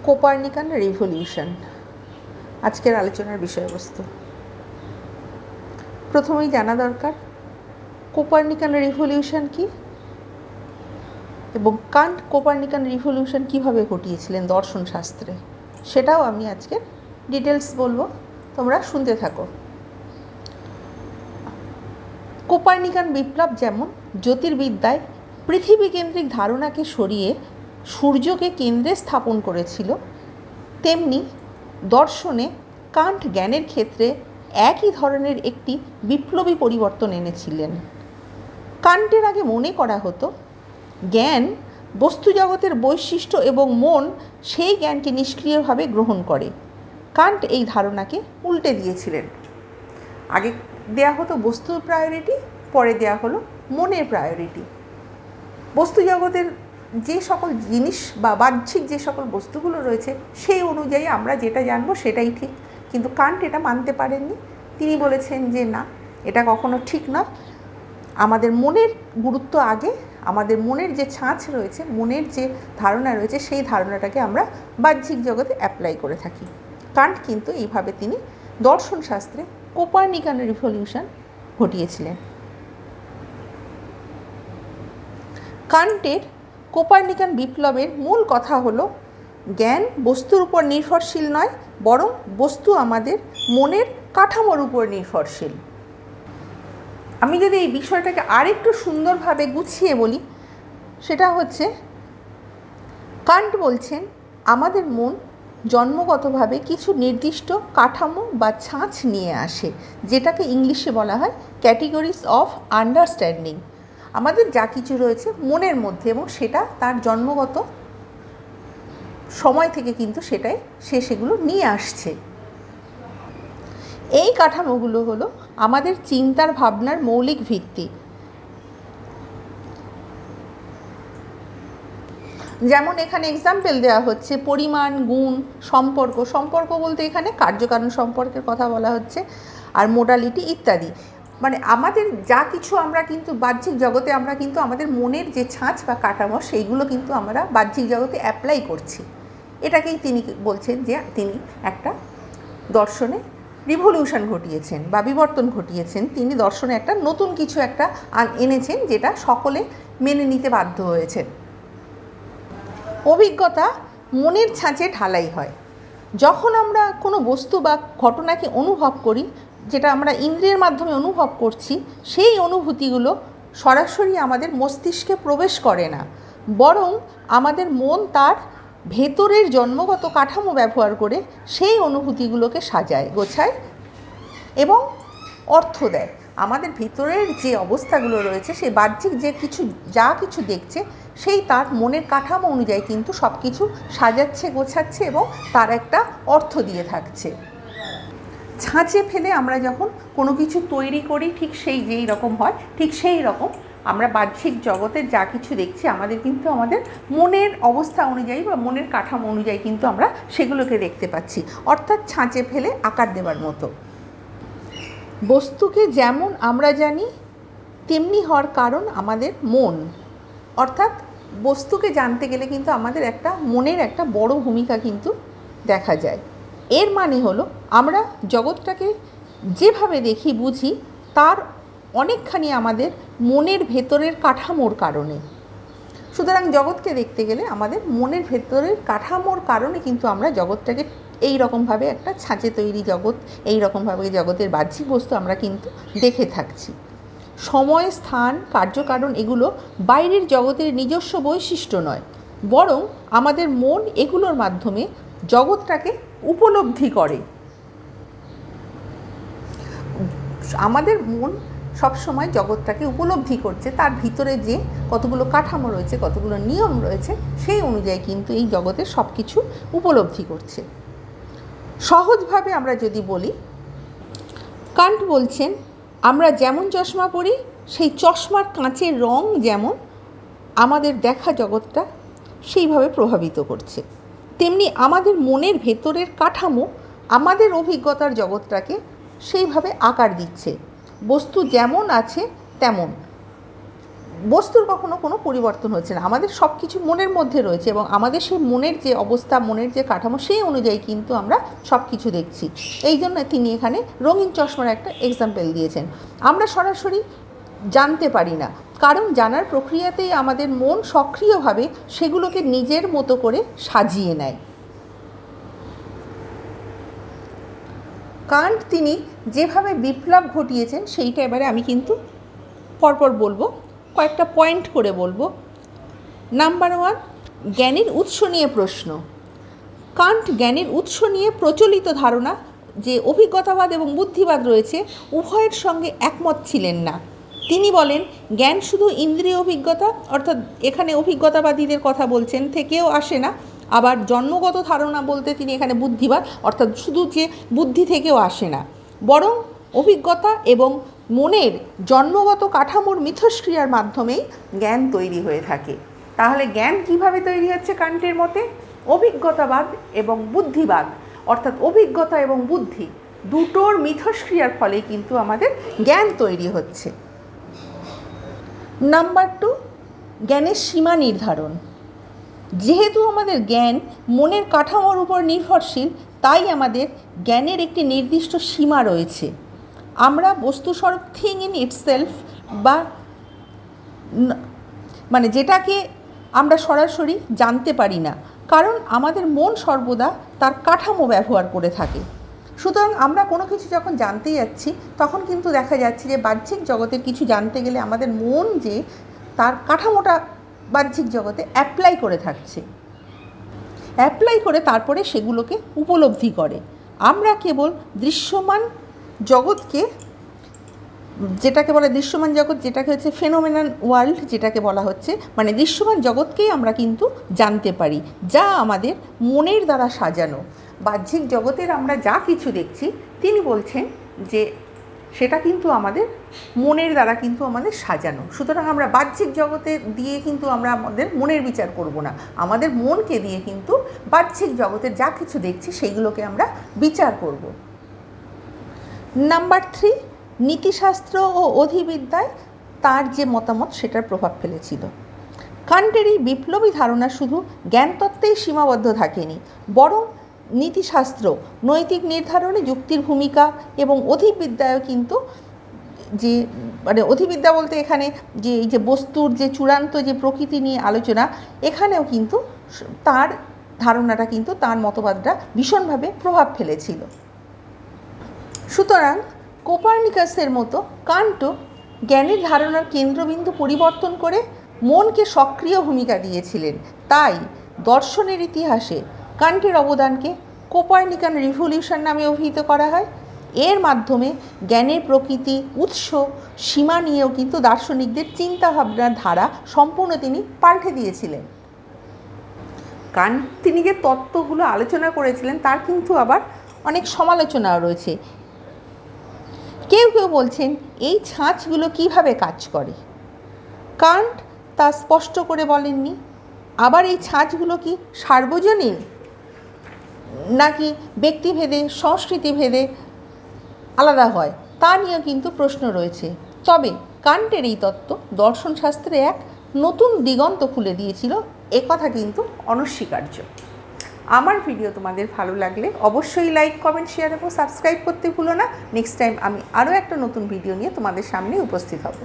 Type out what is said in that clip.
কোপার্নিকান revolution আজকের আলোচনার বিষয়বস্তু। প্রথমেই জানা দরকার কোপার্নিকান রিভলিউশন কি এবং কান্ট কোপার্নিকান রিভলিউশন কিভাবে ঘটিয়েছিলেন দর্শন শাস্ত্রে, সেটাও আমি আজকে ডিটেলস বলবো, তোমরা শুনতে থাকো। কোপার্নিকান বিপ্লব যেমন জ্যোতির্বিদ্যায় পৃথিবী কেন্দ্রিক ধারণাকে সরিয়ে সূর্যকে কেন্দ্রে স্থাপন করেছিল, তেমনি দর্শনে কান্ট জ্ঞানের ক্ষেত্রে একই ধরনের একটি বিপ্লবী পরিবর্তন এনেছিলেন। কান্টের আগে মনে করা হতো জ্ঞান বস্তুজগতের বৈশিষ্ট্য এবং মন সেই জ্ঞানকে নিষ্ক্রিয়ভাবে গ্রহণ করে। কান্ট এই ধারণাকে উল্টে দিয়েছিলেন। আগে দেয়া হতো বস্তুর প্রায়োরিটি, পরে দেয়া হলো মনের প্রায়োরিটি। বস্তুজগতের যে সকল জিনিস বা বাহ্যিক যে সকল বস্তুগুলো রয়েছে সেই অনুযায়ী আমরা যেটা জানবো সেটাই ঠিক, কিন্তু কান্ট এটা মানতে পারেননি। তিনি বলেছেন যে না, এটা কখনো ঠিক নয়। আমাদের মনের গুরুত্ব আগে, আমাদের মনের যে ছাঁচ রয়েছে, মনের যে ধারণা রয়েছে, সেই ধারণাটাকে আমরা বাহ্যিক জগতে অ্যাপ্লাই করে থাকি। কান্ট কিন্তু এইভাবে তিনি দর্শন শাস্ত্রে কোপার্নিকান রিভলিউশন ঘটিয়েছিলেন। কান্টের কোপার্নিকান বিপ্লবের মূল কথা হলো জ্ঞান বস্তুর উপর নির্ভরশীল নয়, বরং বস্তু আমাদের মনের কাঠামোর উপর নির্ভরশীল। আমি যদি এই বিষয়টাকে আরেকটু সুন্দরভাবে গুছিয়ে বলি, সেটা হচ্ছে কান্ট বলছেন আমাদের মন জন্মগতভাবে কিছু নির্দিষ্ট কাঠামো বা ছাঁচ নিয়ে আসে, যেটাকে ইংলিশে বলা হয় ক্যাটেগরিজ অফ আন্ডারস্ট্যান্ডিং। আমাদের যা কিছু রয়েছে মনের মধ্যে, এবং সেটা তার জন্মগত সময় থেকে কিন্তু সে সেগুলো নিয়ে আসছে। এই কাঠামোগুলো হলো আমাদের চিন্তার ভাবনার মৌলিক ভিত্তি। যেমন এখানে এক্সাম্পল দেওয়া হচ্ছে পরিমাণ, গুণ, সম্পর্ক। সম্পর্ক বলতে এখানে কার্যকারণ সম্পর্কের কথা বলা হচ্ছে, আর মোডালিটি ইত্যাদি। মানে আমাদের যা কিছু আমরা কিন্তু বাহ্যিক জগতে আমরা কিন্তু আমাদের মনের যে ছাঁচ বা কাঠামো সেইগুলো কিন্তু আমরা বাহ্যিক জগতে অ্যাপ্লাই করছি। এটাকেই তিনি বলছেন যে তিনি একটা দর্শনে রিভলিউশন ঘটিয়েছেন বা বিবর্তন ঘটিয়েছেন। তিনি দর্শনে একটা নতুন কিছু একটা এনেছেন, যেটা সকলে মেনে নিতে বাধ্য হয়েছেন। অভিজ্ঞতা মনের ছাঁচে ঢালাই হয়। যখন আমরা কোনো বস্তু বা ঘটনাকে অনুভব করি, যেটা আমরা ইন্দ্রিয়ের মাধ্যমে অনুভব করছি, সেই অনুভূতিগুলো সরাসরি আমাদের মস্তিষ্কে প্রবেশ করে না, বরং আমাদের মন তার ভেতরের জন্মগত কাঠামো ব্যবহার করে সেই অনুভূতিগুলোকে সাজায়, গোছায় এবং অর্থ দেয়। আমাদের ভিতরের যে অবস্থাগুলো রয়েছে, সেই বাহ্যিক যে যা কিছু দেখছে, সেই তার মনের কাঠামো অনুযায়ী কিন্তু সব কিছু সাজাচ্ছে, গোছাচ্ছে এবং তার একটা অর্থ দিয়ে থাকছে। ছাঁচে ফেলে আমরা যখন কোনো কিছু তৈরি করি, ঠিক সেই যেই রকম হয়, ঠিক সেই রকম আমরা বাহ্যিক জগতে যা কিছু দেখছি আমাদের কিন্তু আমাদের মনের অবস্থা অনুযায়ী বা মনের কাঠামো অনুযায়ী কিন্তু আমরা সেগুলোকে দেখতে পাচ্ছি, অর্থাৎ ছাঁচে ফেলে আকার দেওয়ার মতো। বস্তুকে যেমন আমরা জানি তেমনি হওয়ার কারণ আমাদের মন, অর্থাৎ বস্তুকে জানতে গেলে কিন্তু আমাদের একটা মনের একটা বড় ভূমিকা কিন্তু দেখা যায়। এর মানে হলো আমরা জগৎটাকে যেভাবে দেখি, বুঝি, তার অনেকখানি আমাদের মনের ভেতরের কাঠামোর কারণে। সুতরাং জগৎকে দেখতে গেলে আমাদের মনের ভেতরের কাঠামোর কারণে কিন্তু আমরা জগৎটাকে এই রকমভাবে একটা ছাঁচে তৈরি জগৎ, এই রকমভাবে জগতের বাহ্যিক বস্তু আমরা কিন্তু দেখে থাকছি। সময়, স্থান, কার্যকারণ এগুলো বাইরের জগতের নিজস্ব বৈশিষ্ট্য নয়, বরং আমাদের মন এগুলোর মাধ্যমে জগৎটাকে উপলব্ধি করে। আমাদের মন সবসময় জগৎটাকে উপলব্ধি করছে, তার ভিতরে যে কতগুলো কাঠামো রয়েছে, কতগুলো নিয়ম রয়েছে, সেই অনুযায়ী কিন্তু এই জগতের সব কিছু উপলব্ধি করছে। সহজভাবে আমরা যদি বলি, কান্ট বলছেন আমরা যেমন চশমা পরি, সেই চশমার কাঁচের রং যেমন আমাদের দেখা জগৎটা সেইভাবে প্রভাবিত করছে, তেমনি আমাদের মনের ভেতরের কাঠামো আমাদের অভিজ্ঞতার জগৎটাকে সেইভাবে আকার দিচ্ছে। বস্তু যেমন আছে তেমন, বস্তুর কখনো কোনো পরিবর্তন হচ্ছে না, আমাদের সব কিছু মনের মধ্যে রয়েছে এবং আমাদের সেই মনের যে অবস্থা, মনের যে কাঠামো, সেই অনুযায়ী কিন্তু আমরা সব কিছু দেখছি। এই জন্য তিনি এখানে রঙিন চশমার একটা এক্সাম্পল দিয়েছেন। আমরা সরাসরি জানতে পারি না, কারণ জানার প্রক্রিয়াতেই আমাদের মন সক্রিয়ভাবে সেগুলোকে নিজের মতো করে সাজিয়ে নেয়। কান্ট তিনি যেভাবে বিপ্লব ঘটিয়েছেন সেইটা এবারে আমি কিন্তু পরপর বলবো, কয়েকটা পয়েন্ট করে বলবো। নাম্বার 1, জ্ঞানের উৎস নিয়ে প্রশ্ন। কান্ট জ্ঞানের উৎস নিয়ে প্রচলিত ধারণা যে অভিজ্ঞতাবাদ এবং বুদ্ধিবাদ রয়েছে, উভয়ের সঙ্গে একমত ছিলেন না। তিনি বলেন জ্ঞান শুধু ইন্দ্রিয় অভিজ্ঞতা, অর্থাৎ এখানে অভিজ্ঞতাবাদীদের কথা বলছেন, থেকেও আসে না। আবার জন্মগত ধারণা বলতে তিনি এখানে বুদ্ধিবাদ, অর্থাৎ শুধু যে বুদ্ধি থেকেও আসে না, বরং অভিজ্ঞতা এবং মনের জন্মগত কাঠামোর মিথস্ক্রিয়ার মাধ্যমেই জ্ঞান তৈরি হয়ে থাকে। তাহলে জ্ঞান কিভাবে তৈরি হচ্ছে কান্টের মতে? অভিজ্ঞতাবাদ এবং বুদ্ধিবাদ, অর্থাৎ অভিজ্ঞতা এবং বুদ্ধি দুটোর মিথস্ক্রিয়ার ফলে কিন্তু আমাদের জ্ঞান তৈরি হচ্ছে। নাম্বার 2, জ্ঞানের সীমা নির্ধারণ। যেহেতু আমাদের জ্ঞান মনের কাঠামোর উপর নির্ভরশীল, তাই আমাদের জ্ঞানের একটি নির্দিষ্ট সীমা রয়েছে। আমরা বস্তুস্বরূপ থিং ইন ইটসেলফ বা মানে যেটাকে আমরা সরাসরি জানতে পারি না, কারণ আমাদের মন সর্বদা তার কাঠামো ব্যবহার করে থাকে। সুতরাং আমরা কোনো কিছু যখন জানতে যাচ্ছি, তখন কিন্তু দেখা যাচ্ছে যে বাহ্যিক জগতের কিছু জানতে গেলে আমাদের মন যে তার কাঠামোটা বাহ্যিক জগতে অ্যাপ্লাই করে থাকছে, অ্যাপ্লাই করে তারপরে সেগুলোকে উপলব্ধি করে। আমরা কেবল দৃশ্যমান জগৎকে, যেটাকে বলে দৃশ্যমান জগৎ, যেটাকে হচ্ছে ফেনোমেনাল ওয়ার্ল্ড যেটাকে বলা হচ্ছে, মানে দৃশ্যমান জগৎকেই আমরা কিন্তু জানতে পারি, যা আমাদের মনের দ্বারা সাজানো। বাহ্যিক জগতের আমরা যা কিছু দেখছি, তিনি বলছেন যে সেটা কিন্তু আমাদের মনের দ্বারা কিন্তু আমাদের সাজানো। সুতরাং আমরা বাহ্যিক জগতে দিয়ে কিন্তু আমরা আমাদের মনের বিচার করব না, আমাদের মনকে দিয়ে কিন্তু বাহ্যিক জগতের যা কিছু দেখছি সেইগুলোকে আমরা বিচার করব। নাম্বার 3, নীতিশাস্ত্র ও অধিবিদ্যায় তার যে মতামত সেটার প্রভাব ফেলেছিল। কান্টের এই বিপ্লবী ধারণা শুধু জ্ঞানতত্ত্বেই সীমাবদ্ধ থাকেনি, বরং নীতিশাস্ত্র, নৈতিক নির্ধারণে যুক্তির ভূমিকা এবং অধিবিদ্যায়ও কিন্তু যে মানে অধিবিদ্যা বলতে এখানে যে এই যে বস্তুর যে চূড়ান্ত যে প্রকৃতি নিয়ে আলোচনা, এখানেও কিন্তু তার ধারণাটা কিন্তু তার মতবাদটা ভীষণভাবে প্রভাব ফেলেছিল। সুতরাং কোপার্নিকাসের মতো কান্টও জ্ঞানের ধারণার কেন্দ্রবিন্দু পরিবর্তন করে মনকে সক্রিয় ভূমিকা দিয়েছিলেন। তাই দর্শনের ইতিহাসে কান্টের অবদানকে কোপার্নিকান রিভলিউশন নামে অভিহিত করা হয়। এর মাধ্যমে জ্ঞানের প্রকৃতি, উৎস, সীমা নিয়েও কিন্তু দার্শনিকদের চিন্তাভাবনার ধারা সম্পূর্ণ তিনি পাল্টে দিয়েছিলেন। কান্ট তিনি যে তত্ত্বগুলো আলোচনা করেছিলেন তার কিন্তু আবার অনেক সমালোচনাও রয়েছে। কেউ কেউ বলছেন এই ছাঁচগুলো কিভাবে কাজ করে, কান্ট তা স্পষ্ট করে বলেননি। আবার এই ছাঁচগুলো কি সার্বজনীন নাকি ব্যক্তিভেদে, সংস্কৃতিভেদে আলাদা হয়, তা নিয়েও কিন্তু প্রশ্ন রয়েছে। তবে কান্টের এই তত্ত্ব দর্শনশাস্ত্রে এক নতুন দিগন্ত খুলে দিয়েছিল, একথা কিন্তু অনস্বীকার্য। আমার ভিডিও তোমাদের ভালো লাগলে অবশ্যই লাইক, কমেন্ট, শেয়ার এবং সাবস্ক্রাইব করতে ভুলো না। নেক্সট টাইম আমি আরও একটা নতুন ভিডিও নিয়ে তোমাদের সামনে উপস্থিত হব।